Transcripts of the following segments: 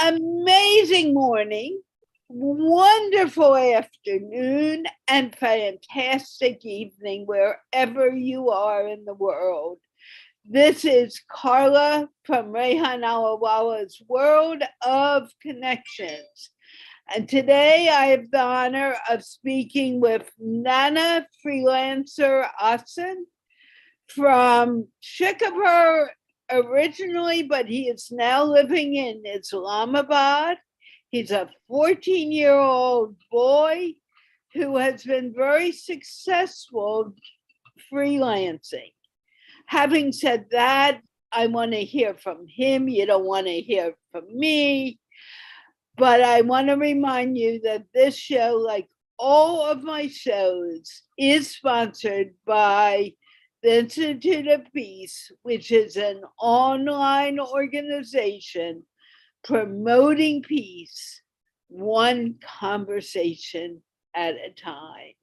amazing morning, wonderful afternoon, and fantastic evening wherever you are in the world. This is Carla from Rehan Allahwala's World of Connections. And today I have the honor of speaking with Nana Freelancer Ahsan from Shikarpur originally, but he is now living in Islamabad. He's a 14-year-old boy who has been very successful freelancing. Having said that, I want to hear from him. You don't want to hear from me. But I want to remind you that this show, like all of my shows, is sponsored by the Institute of Peace, which is an online organization promoting peace, one conversation at a time.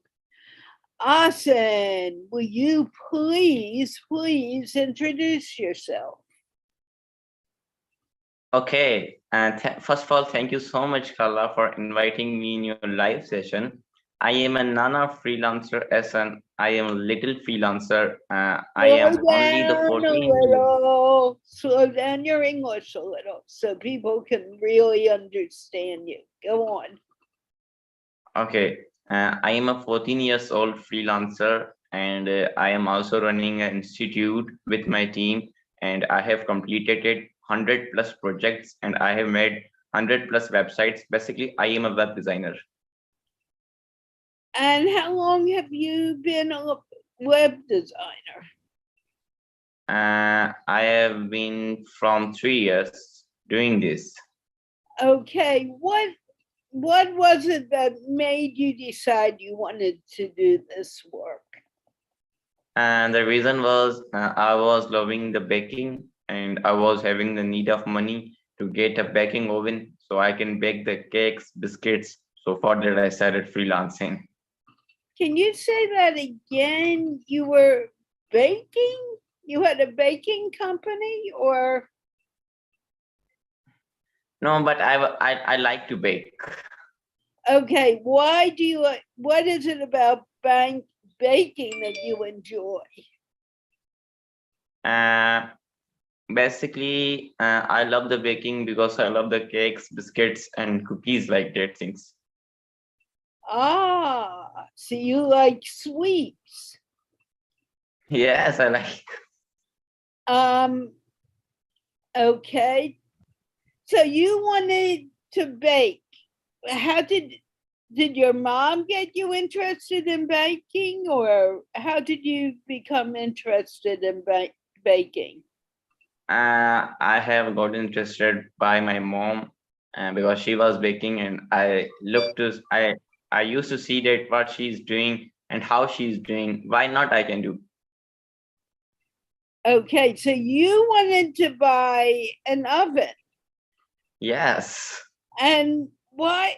Ahsan, will you please introduce yourself? Okay, and first of all, thank you so much, Carla, for inviting me in your live session. I am a Nana Freelancer Ahsan. I am a little freelancer. I am only the 14. Slow down your English a little so people can really understand you. Go on. Okay, I am a 14 years old freelancer, and I am also running an institute with my team, and I have completed 100 plus projects, and I have made 100 plus websites. Basically, I am a web designer. And how long have you been a web designer? I have been from 3 years doing this. Okay, what was it that made you decide you wanted to do this work? And the reason was I was loving the baking, and I was having the need of money to get a baking oven so I can bake the cakes, biscuits. So for that, I started freelancing. Can you say that again? You were baking? You had a baking company, or? No, but I like to bake. Okay, why do you, what is it about baking that you enjoy? Basically, I love the baking because I love the cakes, biscuits, and cookies like that things. Ah, so you like sweets. Yes, I like. Okay. So you wanted to bake. How did your mom get you interested in baking, or how did you become interested in baking? I have got interested by my mom because she was baking, and I used to see that what she's doing and how she's doing. Why not I can do? Okay, so you wanted to buy an oven. Yes. And why?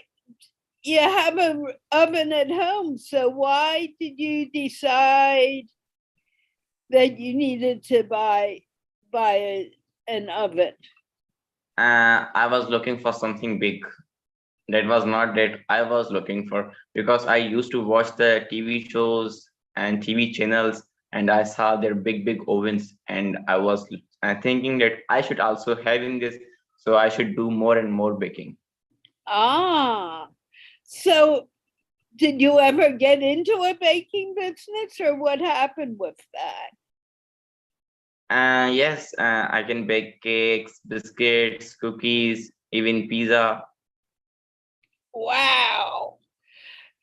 You have an oven at home, so why did you decide that you needed to buy an oven? I was looking for something big. That was not that I was looking for, because I used to watch the TV shows and TV channels, and I saw their big ovens, and I was thinking that I should also having this, so I should do more and more baking. Ah, so did you ever get into a baking business, or what happened with that? Yes, I can bake cakes, biscuits, cookies, even pizza. Wow.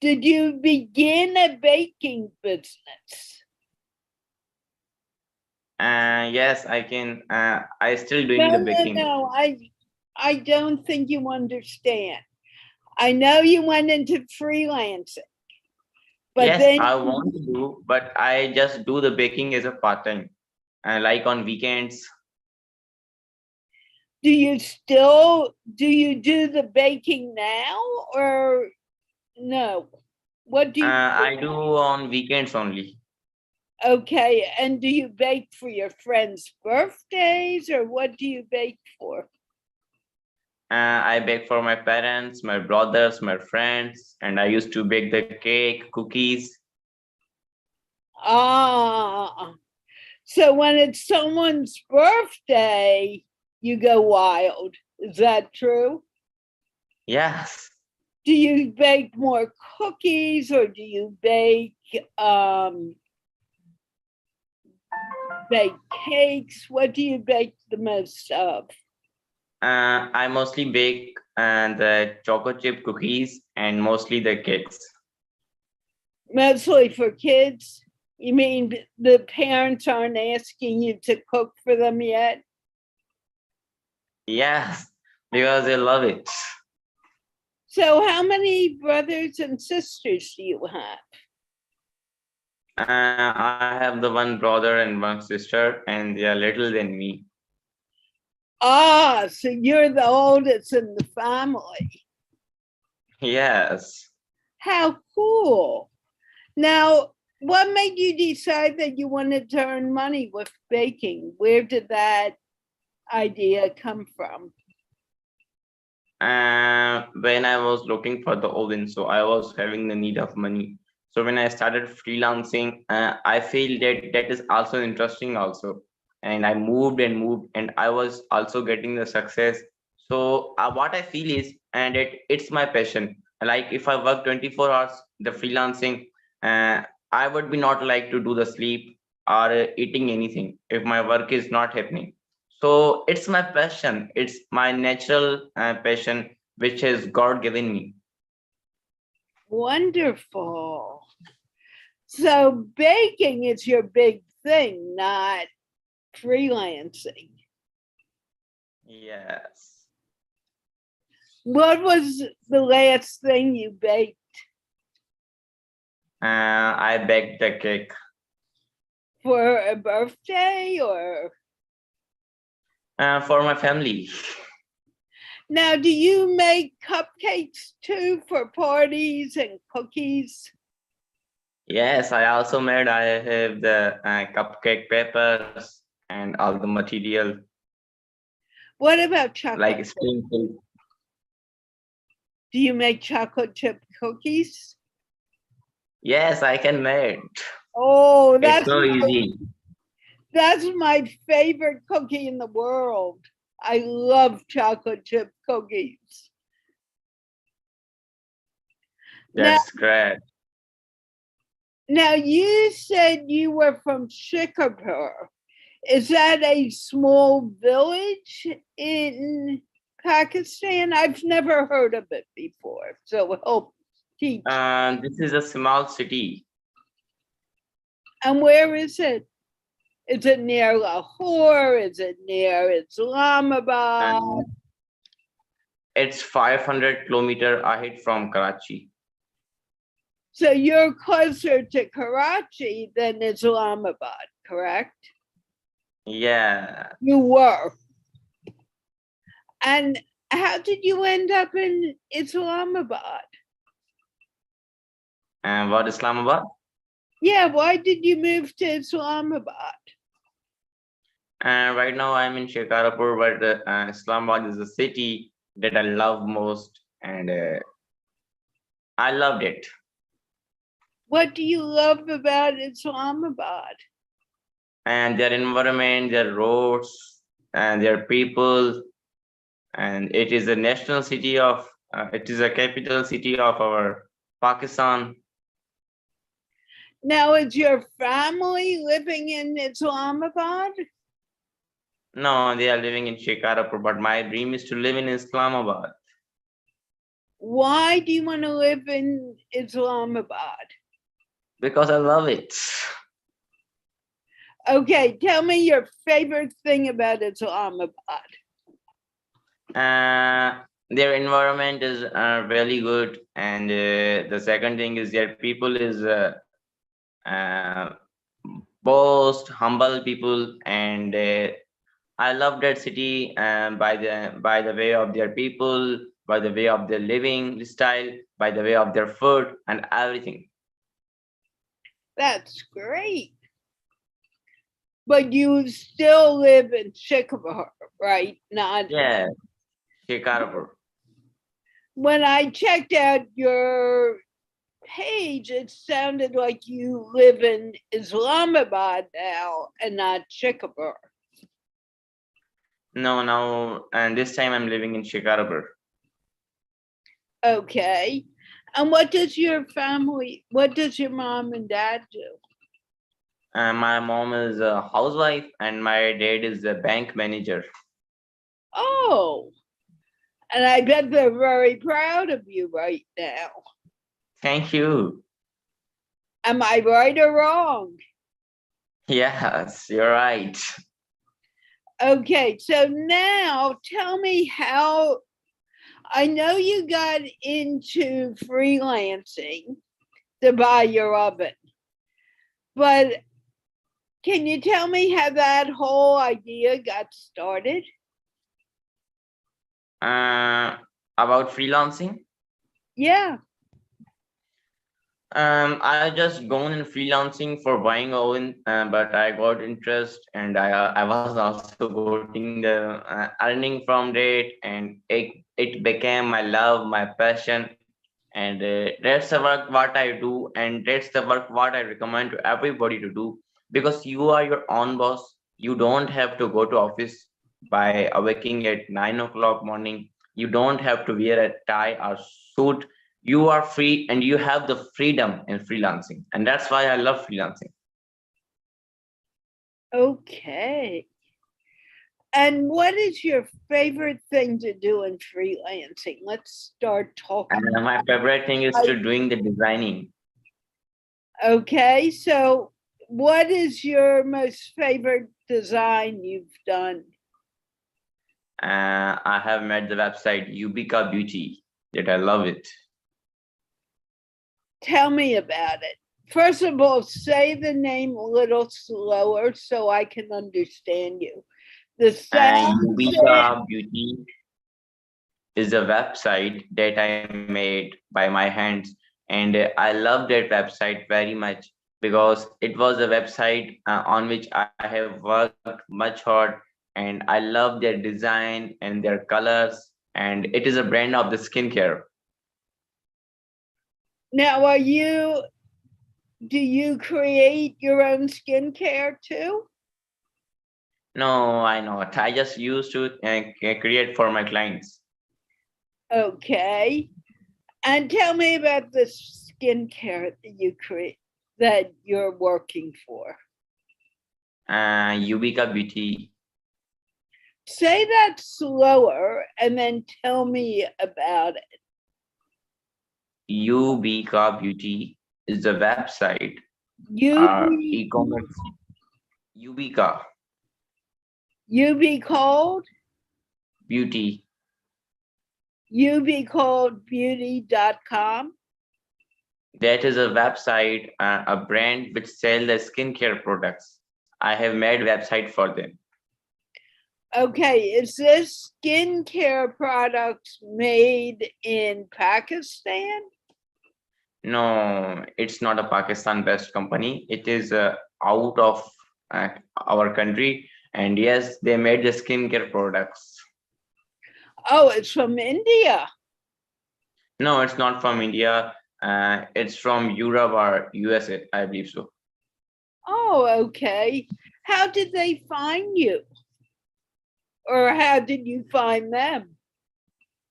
Did you begin a baking business? Yes, I can. I still doing the baking. No. I don't think you understand. I know you went into freelancing, but yes, then I want to do, but I just do the baking as a part time, like on weekends. do you do the baking now, or no? What do you I do on weekends only. Okay, and do you bake for your friends' birthdays, or what do you bake for? I bake for my parents, my brothers, my friends, and I used to bake the cake, cookies. Ah, so when it's someone's birthday, you go wild. Is that true? Yes. Do you bake more cookies or do you bake bake cakes? What do you bake the most of? I mostly bake the chocolate chip cookies and mostly the cakes. Mostly for kids? You mean the parents aren't asking you to cook for them yet? Yes, because they love it. So how many brothers and sisters do you have? I have the one brother and one sister, and they are little than me. Ah, so you're the oldest in the family. Yes. How cool. Now, what made you decide that you wanted to earn money with baking? Where did that idea come from? When I was looking for the oven, so I was having the need of money. So when I started freelancing, I feel that that is also interesting also. And I moved and moved, and I was also getting the success. So what I feel is, and it's my passion. Like if I work 24 hours, the freelancing, uh, I would be not like to do the sleep or eating anything if my work is not happening. So it's my passion. It's my natural passion, which has God given me. Wonderful. So baking is your big thing, not freelancing. Yes. What was the last thing you baked? I baked the cake. For a birthday or? For my family. Now, do you make cupcakes too for parties and cookies? Yes, I also made. I have the cupcake papers and all the material What about chocolate? like sprinkle. Do you make chocolate chip cookies? Yes, I can make. Oh, It's so easy. that's my favorite cookie in the world. I love chocolate chip cookies. Now, That's great. now you said you were from Shikarpur. Is that a small village in Pakistan? I've never heard of it before. So help teach. This is a small city. And where is it? Is it near Lahore? Is it near Islamabad? It's 500 kilometers ahead from Karachi. So you're closer to Karachi than Islamabad, correct? Yeah. You were. And how did you end up in Islamabad? And what Islamabad? Yeah, why did you move to Islamabad? And right now I'm in Shikarpur, but Islamabad is the city that I love most, and I loved it. What do you love about Islamabad? And their environment, their roads, and their people, and it is a national city of, it is a capital city of our Pakistan. Now, is your family living in Islamabad? No, they are living in Shikarpur, but my dream is to live in Islamabad. Why do you want to live in Islamabad? Because I love it. Okay, tell me your favorite thing about Islamabad. Their environment is really good, and the second thing is their people is uh, most humble people, and I love that city by the way of their people, by the way of their living style, by the way of their food and everything. That's great. But you still live in Shikarpur, right? Not Yeah, Shikarpur. When I checked out your page, it sounded like you live in Islamabad now and not Shikarpur. No, now, and this time I'm living in Shikarpur. Okay. And what does your mom and dad do? My mom is a housewife and my dad is a bank manager. Oh, and I bet they're very proud of you right now. Thank you. Am I right or wrong? Yes, you're right. Okay, so now tell me how. I know you got into freelancing to buy your oven, but can you tell me how that whole idea got started? About freelancing? Yeah. I just gone in freelancing for buying oven, but I got interest and I was also getting the earning from it, and it became my love, my passion, and that's the work what I do, and that's the work what I recommend to everybody to do, because you are your own boss. You don't have to go to office by waking at 9 o'clock morning. You don't have to wear a tie or suit. You are free and you have the freedom in freelancing, and that's why I love freelancing. Okay. And what is your favorite thing to do in freelancing? Let's start talking. And my favorite thing is to doing the designing. Okay, so what is your most favorite design you've done? I have made the website Ubica Beauty, that I love it. Tell me about it. First of all, say the name a little slower so I can understand you. The sound. Ubica Beauty is a website that I made by my hands, and I love that website very much because it was a website on which I have worked much hard, and I love their design and their colors, and it is a brand of the skincare. Now, do you create your own skincare too? No, I not. I just used to create for my clients. Okay. And tell me about the skincare that you create, that you're working for. Ubica Beauty. Say that slower and then tell me about it. Ubica Beauty is a website, e-commerce. Ubica You be called Beauty. beauty.com. That is a website, a brand which sell the skincare products. I have made website for them. Okay, is this skincare products made in Pakistan? No, it's not a Pakistan-based company. It is out of our country, and yes, they made the skincare products. Oh, it's from India. No, it's not from India. It's from Europe or USA, I believe so. Oh, okay. How did they find you? Or how did you find them?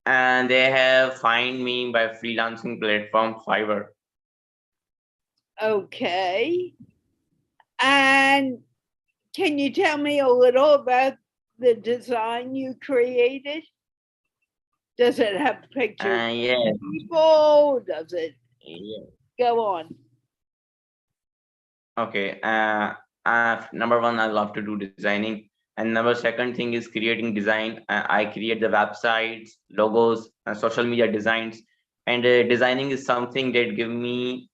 And they have find me by freelancing platform Fiverr. Okay. And can you tell me a little about the design you created? Does it have pictures Yes. of people? Does it Yes. go on? Okay. Number one, I love to do designing. And number second thing is creating design. I create the websites, logos, social media designs. And designing is something that give me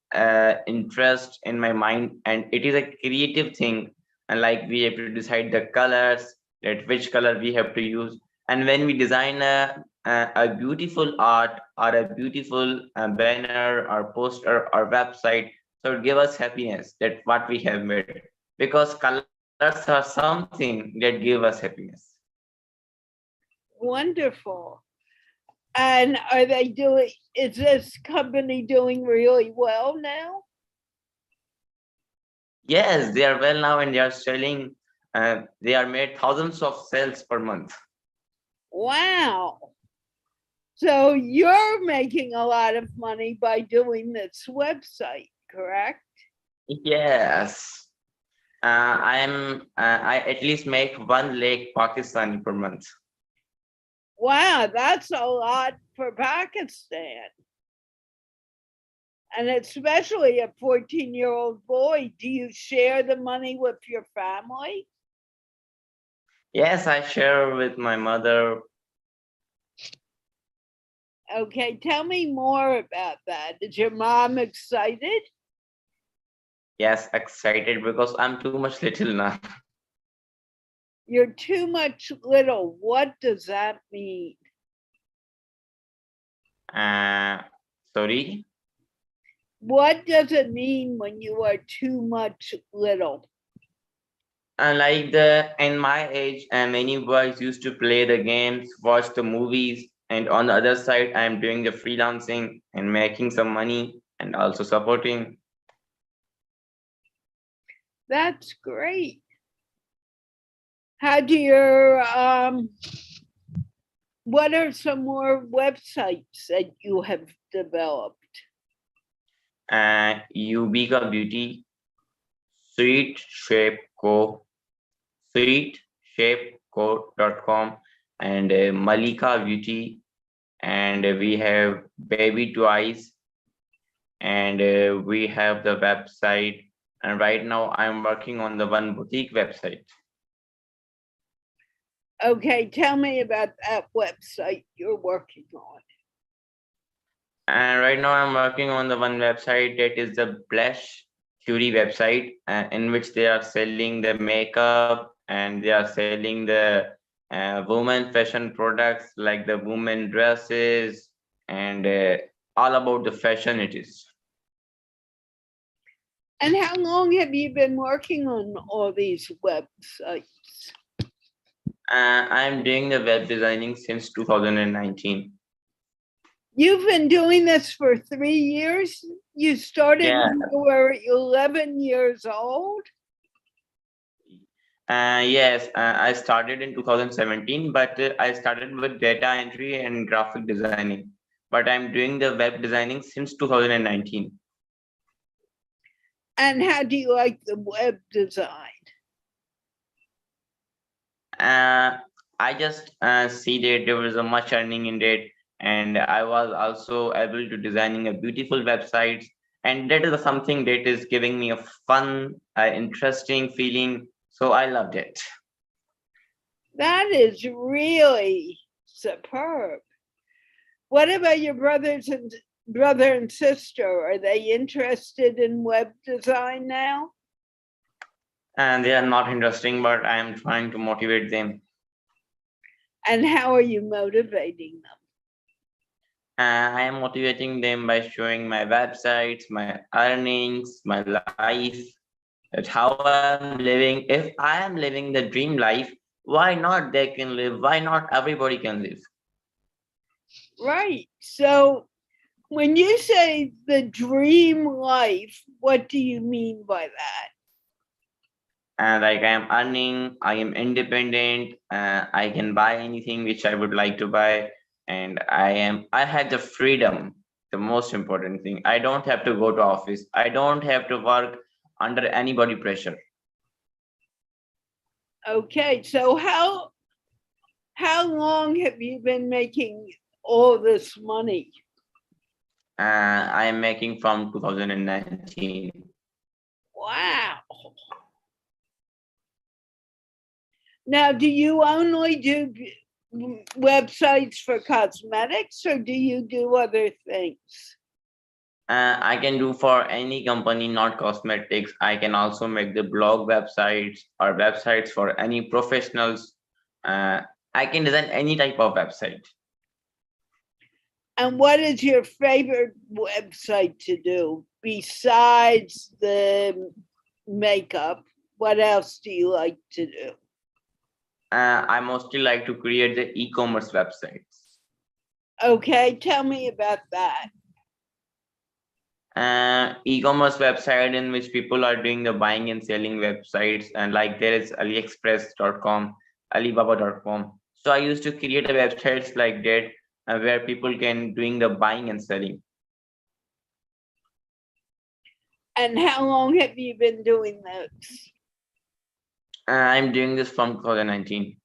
interest in my mind. And it is a creative thing. And like we have to decide the colors, that which color we have to use. And when we design a beautiful art or a beautiful banner or poster or website, so it gives us happiness that what we have made, because colors are something that give us happiness. Wonderful. And is this company doing really well now? Yes, they are well now and they are selling. They are made thousands of sales per month. Wow. So you're making a lot of money by doing this website, correct? Yes. I at least make 1 lakh Pakistani per month. Wow, that's a lot for Pakistan. And especially a 14-year-old boy. Do you share the money with your family? Yes, I share with my mother. Okay, tell me more about that. Is your mom excited? Yes, excited because I'm too much little now. You're too much little. What does that mean? Sorry. What does it mean when you are too much little? Like in my age, many boys used to play the games, watch the movies, and on the other side, I'm doing the freelancing and making some money and also supporting. That's great. How do your what are some more websites that you have developed? Ubika Beauty, Sweet Shape Co, sweetshapeco.com, and Malika Beauty, and we have Baby Twice, and we have the website. And right now, I'm working on the one boutique website. Okay, tell me about that website you're working on. And right now, I'm working on the one website that is the Blush Theory website, in which they are selling the makeup and they are selling the women fashion products like the women dresses and all about the fashion it is. And how long have you been working on all these websites? I'm doing the web designing since 2019. You've been doing this for 3 years? You started when you were 11 years old? Yes, I started in 2017, but I started with data entry and graphic designing. But I'm doing the web designing since 2019. And how do you like the web design? I just see that there was a much earning in it, and I was also able to designing a beautiful websites, and that is something that is giving me a fun, interesting feeling. So I loved it. That is really superb. What about your brother and sister? Are they interested in web design now? And they are not interesting, but I am trying to motivate them. And how are you motivating them? I am motivating them by showing my websites, my earnings, my life, that how I'm living. If I am living the dream life, why not they can live? Why not everybody can live? Right. So when you say the dream life, what do you mean by that? And like I am earning, I am independent, I can buy anything which I would like to buy, and I have the freedom, the most important thing. I don't have to go to office. I don't have to work under anybody pressure. Okay, so how long have you been making all this money? I am making from 2019. Wow. Now, do you only do websites for cosmetics or do you do other things? I can do for any company, not cosmetics. I can also make the blog websites or websites for any professionals. I can design any type of website. And what is your favorite website to do besides the makeup? What else do you like to do? I mostly like to create the e-commerce websites. Okay, tell me about that. E-commerce website in which people are doing the buying and selling websites, and like there is aliexpress.com, alibaba.com. So I used to create a websites like that where people can doing the buying and selling. And how long have you been doing those? I'm doing this from 2019.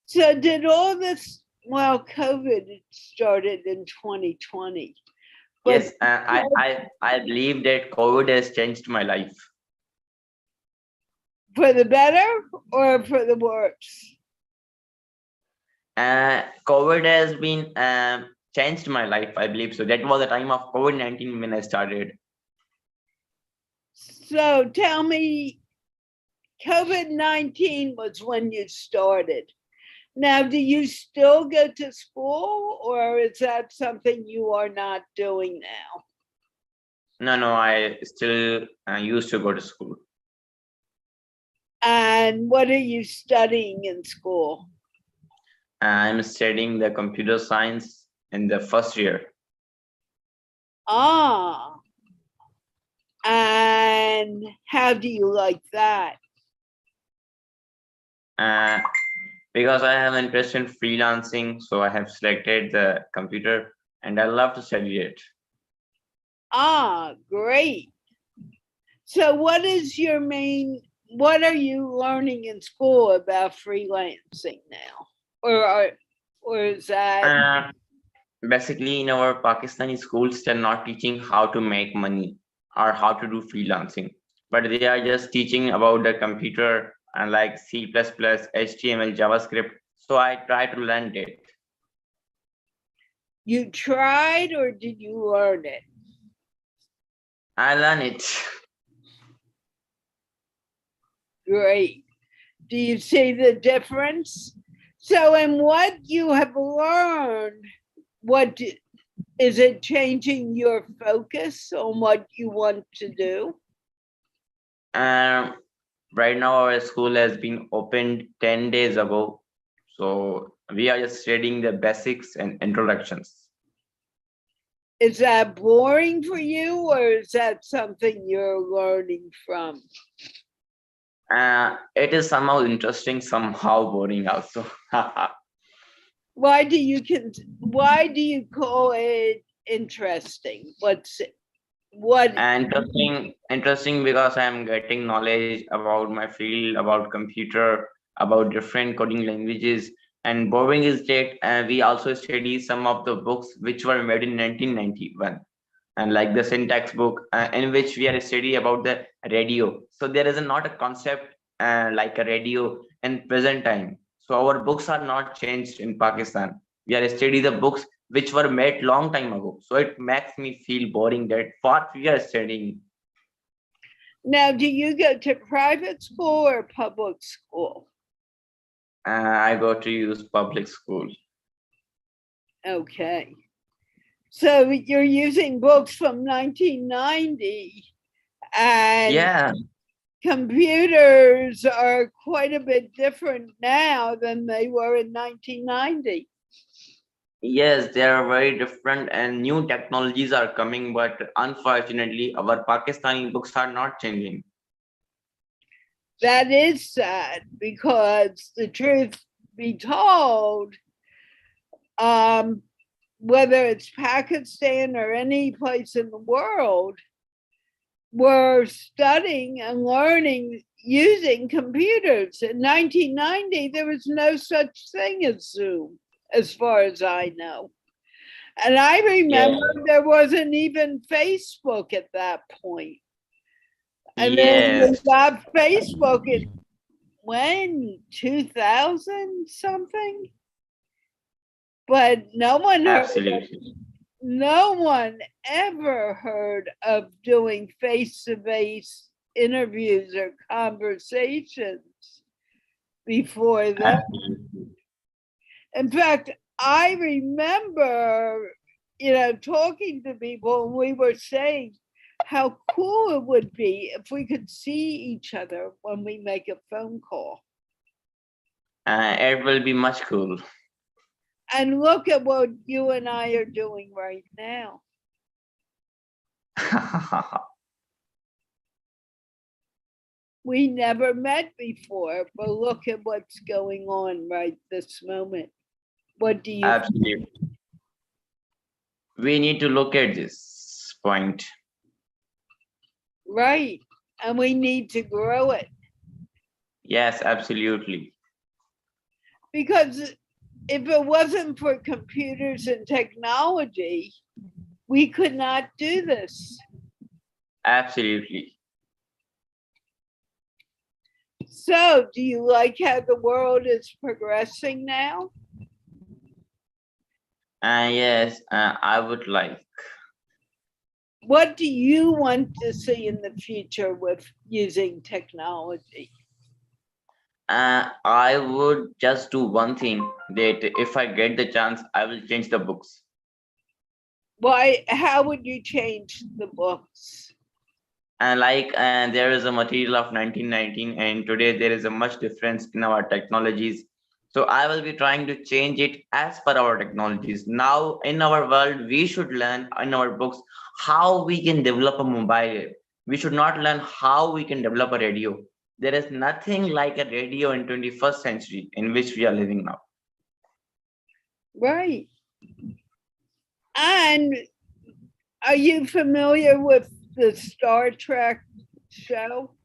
So did all this, well, COVID started in 2020. Yes, I believe that COVID has changed my life. For the better or for the worse? COVID has been changed my life, I believe. So that was the time of COVID-19 when I started. So tell me, COVID-19 was when you started. Now, do you still go to school, or is that something you are not doing now? No, I still used to go to school. And what are you studying in school? I'm studying the computer science in the first year. Ah, and how do you like that? Because I have interest in freelancing, so I have selected the computer and I love to study it. Ah, great. So what are you learning in school about freelancing now? Or is that? Basically, in our Pakistani schools, they're not teaching how to make money or how to do freelancing, but they are just teaching about the computer and like C++, HTML, JavaScript. So I try to learn it. You tried or did you learn it? I learn it. Great. Do you see the difference? So in what you have learned, what is it changing your focus on what you want to do? Right now, our school has been opened 10 days ago. So we are just studying the basics and introductions. Is that boring for you, or is that something you're learning from? It is somehow interesting, somehow boring also. Why do you call it interesting? What Interesting because I am getting knowledge about my field, about computer, about different coding languages. And boring is that we also study some of the books which were made in 1991, and like the syntax book in which we are study about the radio. So there is not a concept like a radio in present time. So our books are not changed in Pakistan. We are study the books which were made long time ago. So it makes me feel boring that what we are studying. now, do you go to private school or public school? I go to use public school. Okay. So you're using books from 1990, and Yeah, computers are quite a bit different now than they were in 1990. yes, they are very different and new technologies are coming, but unfortunately, our Pakistani books are not changing. That is sad because the truth be told, whether it's Pakistan or any place in the world, we're studying and learning using computers. In 1990, there was no such thing as Zoom, as far as I know. And I remember there wasn't even Facebook at that point. And then we Yes, got Facebook in when 2000 something, but no one ever heard of doing face-to-face interviews or conversations before that. absolutely. In fact, I remember, talking to people, and we were saying how cool it would be if we could see each other when we make a phone call. It will be much cool. And look at what you and I are doing right now. We never met before, but look at what's going on right this moment. What do you think? Absolutely. We need to look at this point. Right. And we need to grow it. Yes, absolutely. Because if it wasn't for computers and technology, we could not do this. Absolutely. So, do you like how the world is progressing now? Yes, I would like. What do you want to see in the future with using technology? I would just do one thing, that if I get the chance, I will change the books. Why? How would you change the books? And there is a material of 1919, and today there is a much difference in our technologies. So I will be trying to change it as per our technologies. Now in our world, we should learn in our books how we can develop a mobile. We should not learn how we can develop a radio. There is nothing like a radio in 21st century in which we are living now. Right. And are you familiar with the Star Trek show?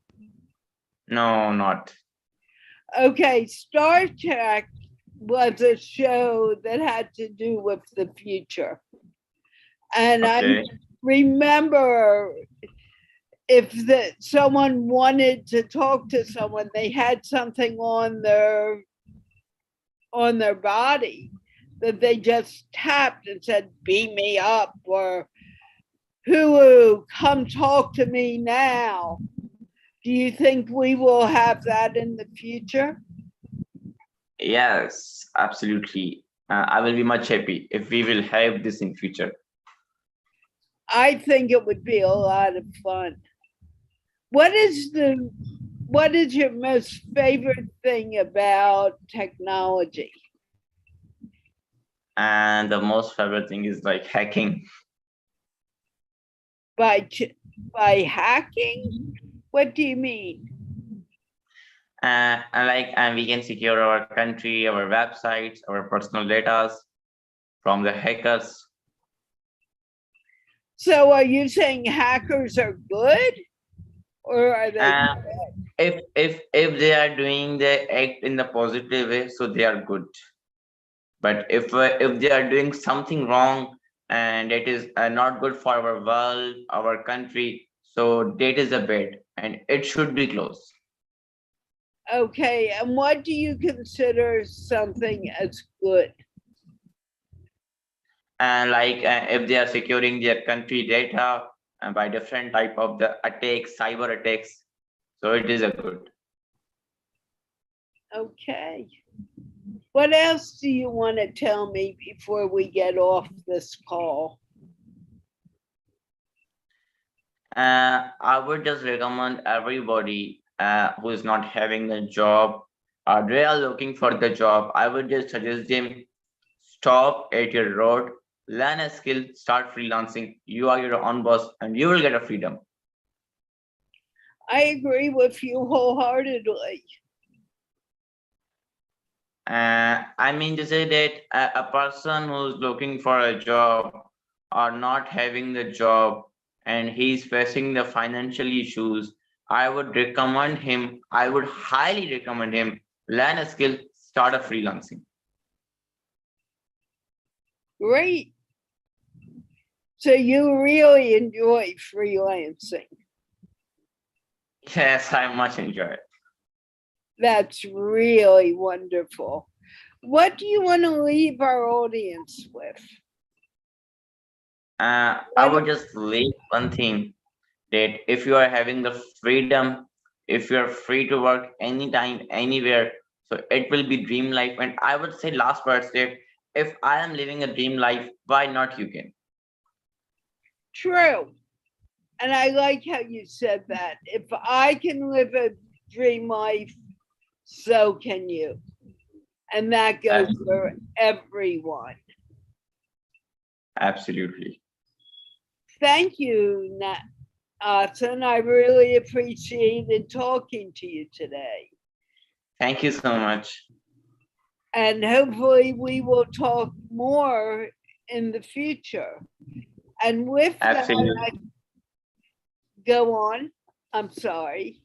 No, not. Okay, Star Trek was a show that had to do with the future. And Okay. I remember if someone wanted to talk to someone, they had something on their body that they just tapped and said, beam me up, or Hulu, come talk to me now. Do you think we will have that in the future? Yes, absolutely. I will be much happy if we will have this in future. I think it would be a lot of fun. What is your most favorite thing about technology? And the most favorite thing is like hacking. By hacking? What do you mean? And we can secure our country, our websites, our personal data from the hackers. So are you saying hackers are good, or are they If they are doing the act in the positive way, so they are good. But if they are doing something wrong and it is not good for our world, our country, so that is a bad and it should be closed. okay? And what do you consider something as good? And if they are securing their country data by different type of the attacks, cyber attacks, so it is a good. Okay. What else do you want to tell me before we get off this call? I would just recommend everybody who is not having a job or they are looking for the job. I would just suggest them, stop at your road, learn a skill, start freelancing. You are your own boss and you will get a freedom. I agree with you wholeheartedly. I mean to say that a person who's looking for a job or not having the job and he's facing the financial issues, I would recommend him, I would highly recommend him, learn a skill, start a freelancing. Great. So you really enjoy freelancing. Yes, I much enjoy it. That's really wonderful. What do you want to leave our audience with? I would just leave one thing, that if you are having the freedom, if you are free to work anytime, anywhere, so it will be dream life. And I would say last part, that if I am living a dream life, why not you can? True. And I like how you said that. If I can live a dream life, so can you. And that goes for everyone. Absolutely. Thank you, Ahsan. I really appreciated talking to you today. Thank you so much. And hopefully we will talk more in the future. And with Absolutely. that, go on. I'm sorry.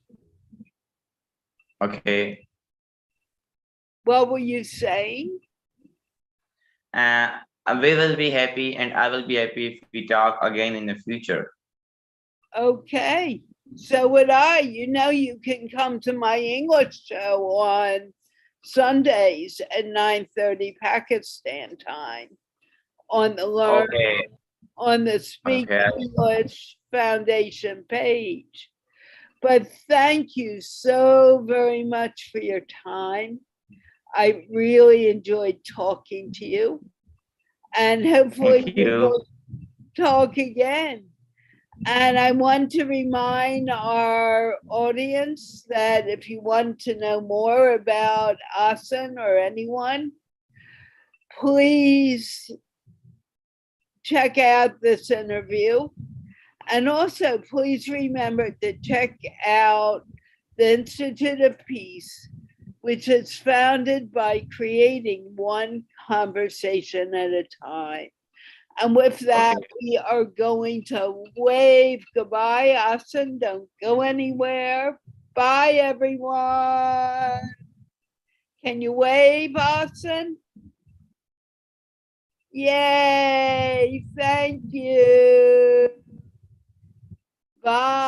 Okay. What were you saying? We will be happy, and I will be happy if we talk again in the future. Okay. So would I. You know, you can come to my English show on Sundays at 9:30 Pakistan time on the Learn on the Speak English Foundation page. But thank you so very much for your time. I really enjoyed talking to you. And hopefully we will talk again. And I want to remind our audience that if you want to know more about Ahsan or anyone, please check out this interview. And also, please remember to check out the Institute of Peace, which is founded by creating one conversation at a time. And with that, we are going to wave goodbye. Ahsan, don't go anywhere. Bye, everyone. Can you wave, Ahsan? Yay, thank you. Bye.